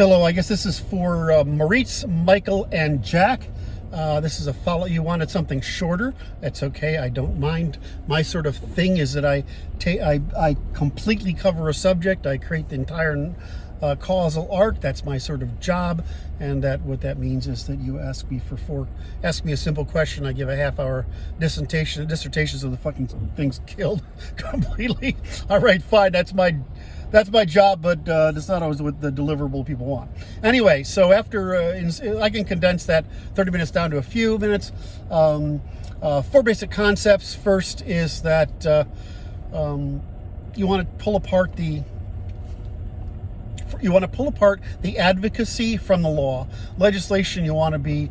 Hello, I guess this is for Maurice, Michael, and Jack. This is a follow. You wanted something shorter. That's okay. I don't mind. My sort of thing is that I completely cover a subject. I create the entire causal arc. That's my sort of job. And that what that means is that you ask me a simple question. I give a half-hour dissertation so the fucking thing's killed completely. All right, fine. That's my job, but that's not always what the deliverable people want. Anyway, so after I can condense that 30 minutes down to a few minutes. 4 basic concepts. First is that you want to pull apart the advocacy from the law. Legislation, you want to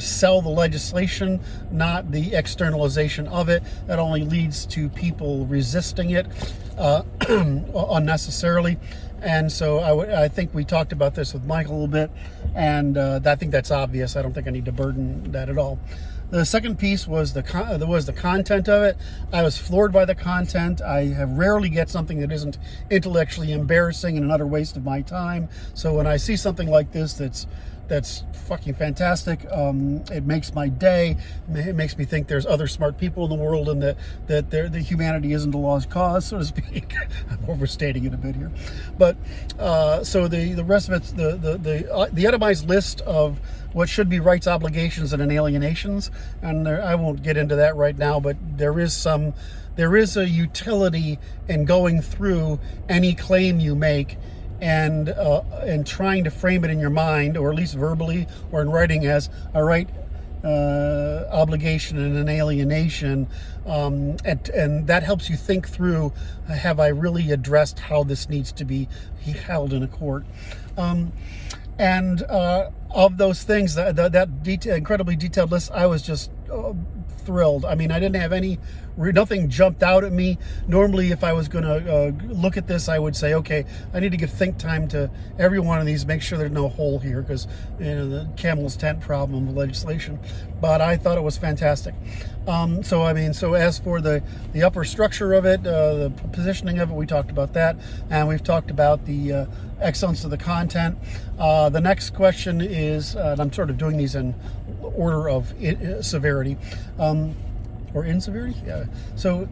sell the legislation, not the externalization of it. That only leads to people resisting it unnecessarily. And so I think we talked about this with Michael a little bit, and I think that's obvious. I don't think I need to burden that at all. The second piece was the content of it. I was floored by the content. I have rarely get something that isn't intellectually embarrassing and another waste of my time. So when I see something like this that's fucking fantastic, it makes my day. It makes me think there's other smart people in the world, and that humanity isn't a lost cause, so to speak. I'm overstating it a bit here, but so the rest of it's the itemized list of what should be rights, obligations, and alienations, and I won't get into that right now, but there is a utility in going through any claim you make and trying to frame it in your mind, or at least verbally or in writing, as a right, obligation, and an alienation, and that helps you think through, have I really addressed how this needs to be held in a court? And of those things, that incredibly detailed list, I was just thrilled. I mean, I didn't have nothing jumped out at me. Normally, if I was going to look at this, I would say, okay, I need to give think time to every one of these, make sure there's no hole here, because the camel's tent problem of legislation. But I thought it was fantastic. So as for the upper structure of it, the positioning of it, we talked about that, and we've talked about the excellence of the content. The next question is, and I'm sort of doing these in order of severity, or inseverity. Yeah. So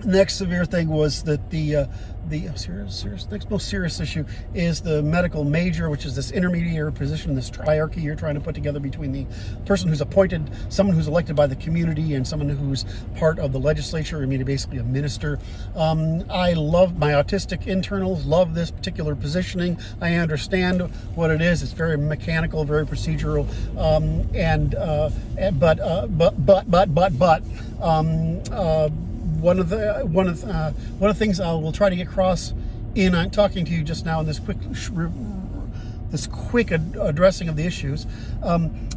next severe thing was that the next most serious issue is the medical major, which is this intermediary position, this triarchy you're trying to put together between the person who's appointed, someone who's elected by the community, and someone who's part of the legislature. I mean, basically a minister. I love my autistic internals, love this particular positioning. I understand what it is. It's very mechanical, very procedural, One of the things I will try to get across in talking to you just now in this quick addressing of the issues,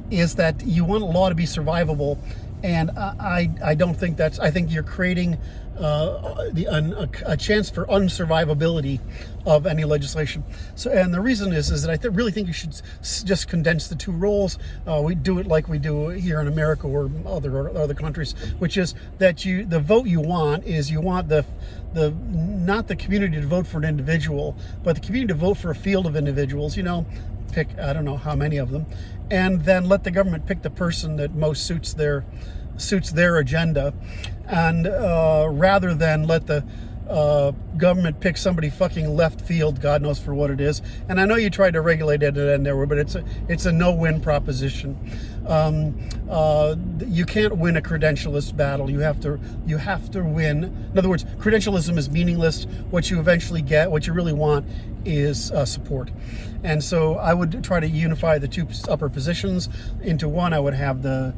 is that you want law to be survivable, and I don't think that's. I think you're creating a chance for unsurvivability of any legislation. So, and the reason is that I really think you should just condense the two roles. We do it like we do here in America or other countries, which is that the vote you want not the community to vote for an individual, but the community to vote for a field of individuals. Pick, I don't know how many of them, and then let the government pick the person that most suits their agenda, and rather than let the government pick somebody fucking left field, God knows for what it is. And I know you tried to regulate it and there, but it's a no-win proposition. You can't win a credentialist battle. You have to win. In other words, credentialism is meaningless. What you eventually get, what you really want, is support. And so I would try to unify the two upper positions into one. I would have the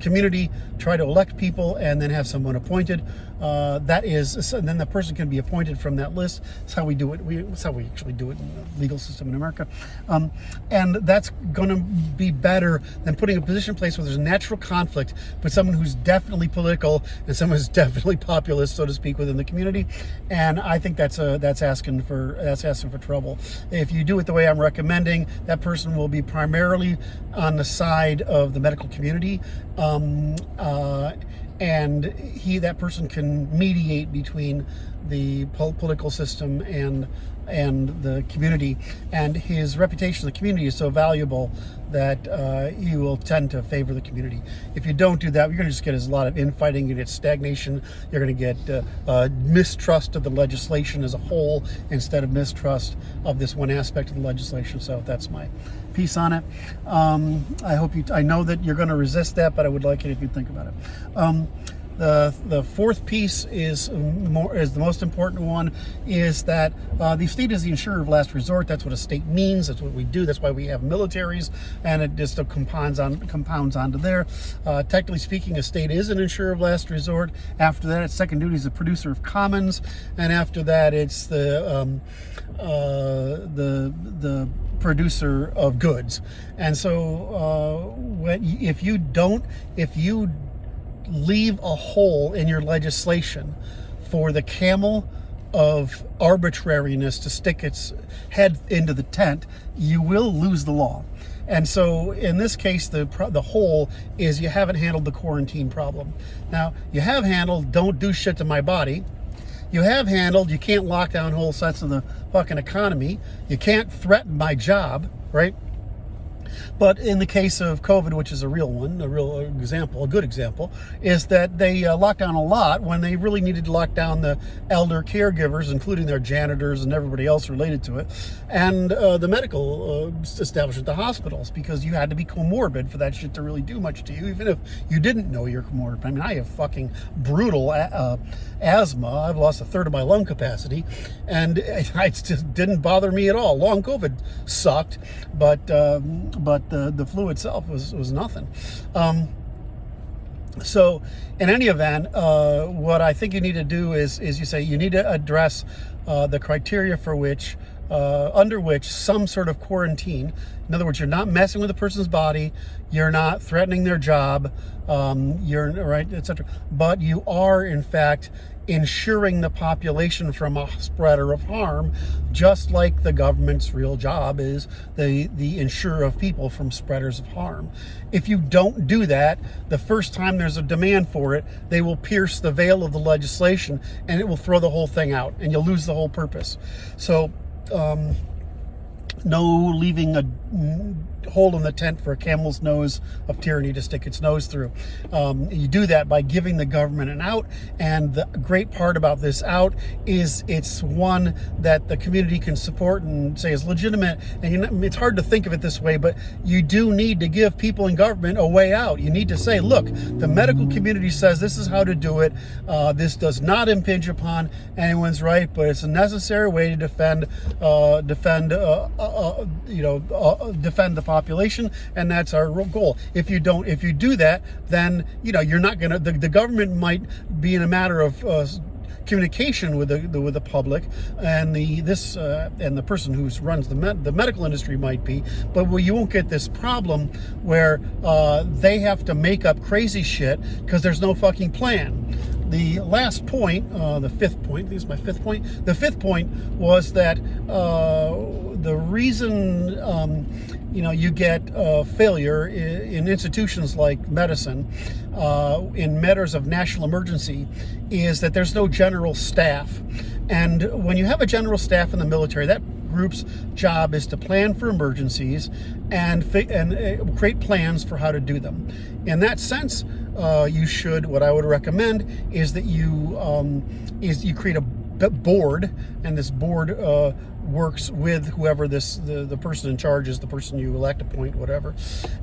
community try to elect people and then have someone appointed. And then the person can be appointed from that list. That's how we do it. That's how we actually do it in the legal system in America. And that's going to be better than putting a position in place where there's a natural conflict with someone who's definitely political and someone who's definitely populist, so to speak, within the community. And I think that's asking for trouble. If you do it the way I'm recommending, that person will be primarily on the side of the medical community, and that person can mediate between political system and the community, and his reputation in the community is so valuable that he will tend to favor the community. If you don't do that, you're going to just get a lot of infighting, you get stagnation, you're going to get mistrust of the legislation as a whole instead of mistrust of this one aspect of the legislation. So that's my piece on it. I know that you're going to resist that, but I would like it if you think about it. The fourth piece is the most important one, is that the state is the insurer of last resort. That's what a state means. That's what we do. That's why we have militaries, and it just compounds onto there. Technically speaking, a state is an insurer of last resort. After that, its second duty is a producer of commons, and after that, it's the producer of goods. And so if you leave a hole in your legislation for the camel of arbitrariness to stick its head into the tent, you will lose the law. And so in this case, the hole is you haven't handled the quarantine problem. Now, you have handled don't do shit to my body. You have handled you can't lock down whole sets of the fucking economy. You can't threaten my job, right? But in the case of COVID, which is a real one, a real example, a good example, is that they locked down a lot when they really needed to lock down the elder caregivers, including their janitors and everybody else related to it, and the medical establishment, the hospitals, because you had to be comorbid for that shit to really do much to you, even if you didn't know you're comorbid. I mean, I have fucking brutal asthma. I've lost a third of my lung capacity, and it just didn't bother me at all. Long COVID sucked, but the flu itself was nothing. So in any event, what I think you need to do is you say you need to address the criteria for which under which some sort of quarantine, in other words, you're not messing with a person's body, you're not threatening their job, you're right, etc. But you are in fact insuring the population from a spreader of harm, just like the government's real job is the insurer of people from spreaders of harm. If you don't do that, the first time there's a demand for it, they will pierce the veil of the legislation and it will throw the whole thing out and you'll lose the whole purpose. So no leaving a hole in the tent for a camel's nose of tyranny to stick its nose through. You do that by giving the government an out, and the great part about this out is it's one that the community can support and say is legitimate. And it's hard to think of it this way, but you do need to give people in government a way out. You need to say, look, the medical community says this is how to do it. This does not impinge upon anyone's right, but it's a necessary way to defend the population, and that's our goal. If you do that, then you're not gonna. The government might be in a matter of communication with the public, and the person who runs the medical industry might be, but you won't get this problem where they have to make up crazy shit because there's no fucking plan. The last point, the fifth point, this is my fifth point. The fifth point was that the reason you get failure in institutions like medicine in matters of national emergency is that there's no general staff. And when you have a general staff in the military, that group's job is to plan for emergencies and create plans for how to do them. In that sense, what I would recommend is that you create a board, and this board works with whoever the person in charge is, the person you elect, appoint, whatever.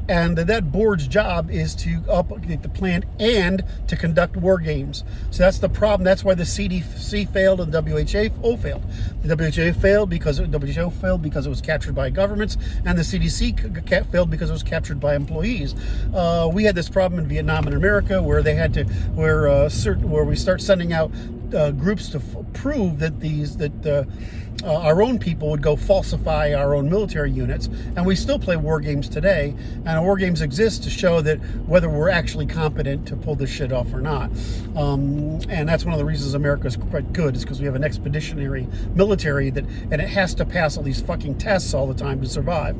And that board's job is to update the plan and to conduct war games. So that's the problem. That's why the CDC failed and the WHO failed. The WHO failed because it was captured by governments, and the CDC failed because it was captured by employees. We had this problem in Vietnam and America where we start sending out groups to prove that our own people would go falsify our own military units, and we still play war games today, and war games exist to show that whether we're actually competent to pull this shit off or not. And that's one of the reasons America's quite good, is because we have an expeditionary military and it has to pass all these fucking tests all the time to survive.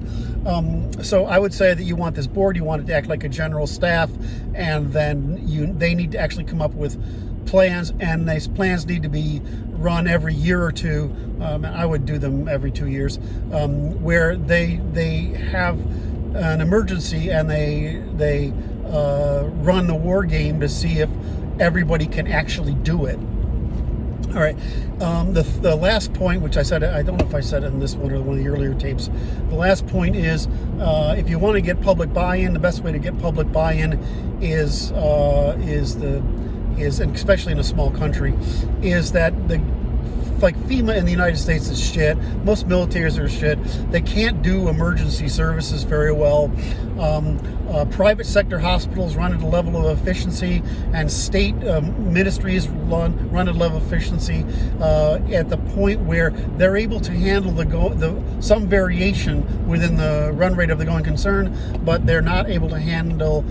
So I would say that you want this board, you want it to act like a general staff, and then they need to actually come up with plans, and these plans need to be run every year or two. I would do them every 2 years, where they have an emergency and they run the war game to see if everybody can actually do it. All right. The last point, which I said, I don't know if I said it in this one or one of the earlier tapes. The last point is, if you want to get public buy-in, the best way to get public buy-in is, and especially in a small country, is that like FEMA in the United States is shit. Most militaries are shit. They can't do emergency services very well. Private sector hospitals run at a level of efficiency, and state ministries run at a level of efficiency at the point where they're able to handle some variation within the run rate of the going concern, but they're not able to handle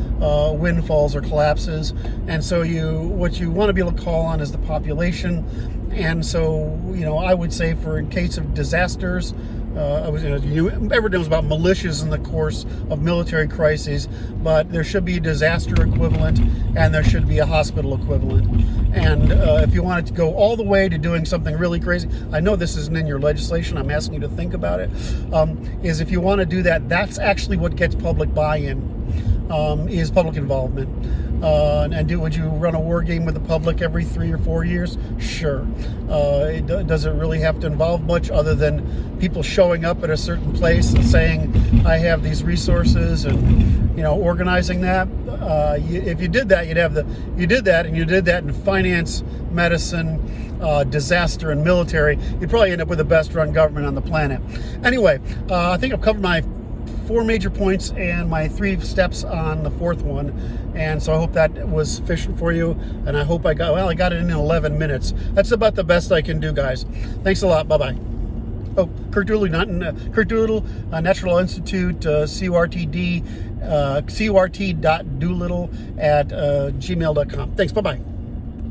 windfalls or collapses. And so what you want to be able to call on is the population. And so, I would say in case of disasters, everyone knows about militias in the course of military crises, but there should be a disaster equivalent and there should be a hospital equivalent. And if you wanted to go all the way to doing something really crazy, I know this isn't in your legislation, I'm asking you to think about it, is if you want to do that, that's actually what gets public buy-in, is public involvement. Would you run a war game with the public every 3 or 4 years? Sure. It doesn't really have to involve much other than people showing up at a certain place and saying, I have these resources, and organizing that. If you did that, you did that in finance, medicine, disaster, and military, you'd probably end up with the best run government on the planet. Anyway, I think I've covered my 4 major points and my 3 steps on the 4th one, and so I hope that was sufficient for you, and I hope I got it in 11 minutes. That's about the best I can do, guys. Thanks a lot. Bye-bye. Oh, Kurt Doodle, Kurt Doodle, Natural Institute, CURTD, CURT.doolittle at gmail.com. Thanks. Bye-bye.